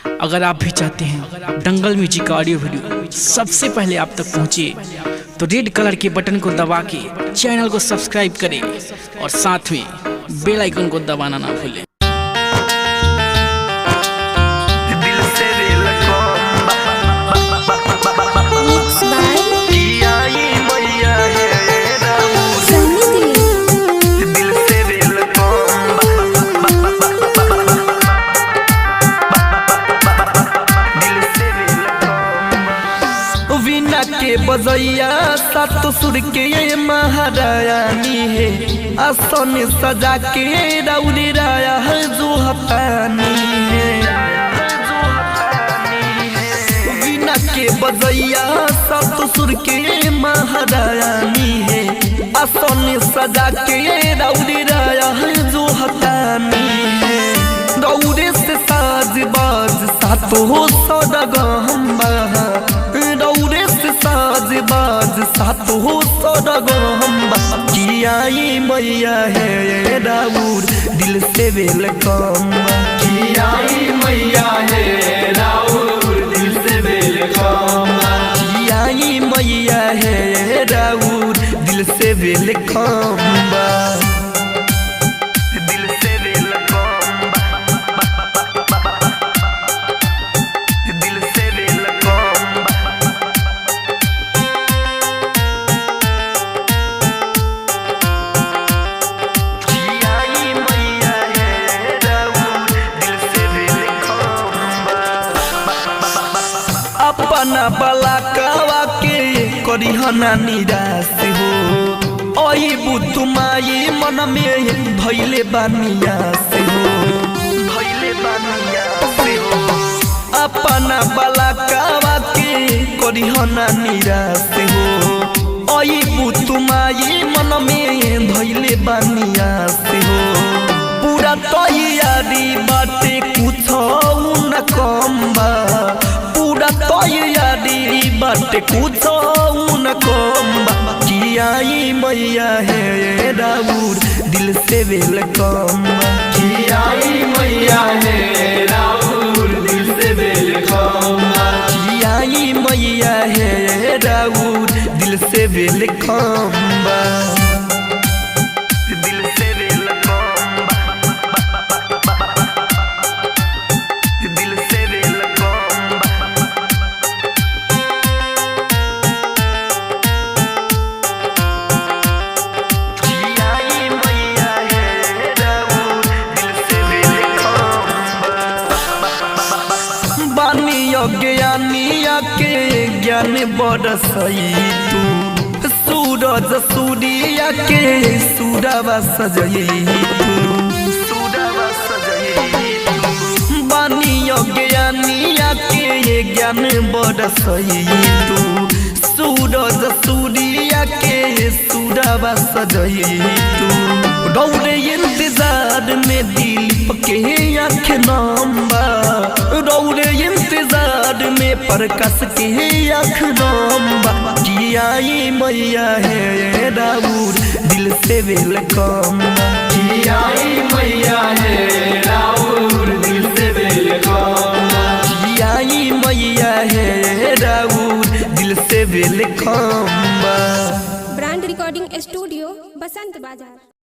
अगर आप भी चाहते हैं दंगल म्यूजिक का ऑडियो वीडियो सबसे पहले आप तक पहुंचे तो रेड कलर के बटन को दबा के चैनल को सब्सक्राइब करें और साथ में बेल आइकन को दबाना ना भूलें। के बजैया सात सुर के महारानी है आसन सजा के रौरी राया जो हतानी है। वीणा के बजैया सात सुर के महारानी है आसन सजा के रौरी राया जो हतानी है। रौरे से साज बाज सातो सदगम्बा रौरे से साज बाज सातो सदगम्बा कियाई मैया है राउर दिल से वेलकम कियाई मैया है राउर दिल से वेलकम कियाई मैया है राउर दिल से वेलकम अपना बलाकावा के करिहना निराश हो ओई बुतुमाई मन में भइले बानिया से हो अपना बलाकावा के करिहना निराश हो ओई बुतुमाई मन में भइले बानिया से हो। पूरा तैयारी बाटे कुछ न कम बा पूरा तैयारी बाटे कुछ न कम कियाई मैया है राउर दिल से वेलकम कियाई मैया है राउर दिल से वेलकम कियाई मैया है राउर दिल से वेलकम ज्ञानिया के ज्ञान बरसई तू सूरज सूर्या के सूरवा सजई बानिया ज्ञानिया के ज्ञान बरसई तू सूरज सूर्या के सूरवा सजई तू रौरे इंतजार में दिल के आँख नंबा रौरे इंतजार में प्रकाश के आँख नंबा कियाई मैया है राउर दिल से वेलकम कियाई मैया है राउर दिल से वेलकम कियाई मैया है राउर दिल से वेलकम। ब्रांड रिकॉर्डिंग स्टूडियो बसंत बाजार।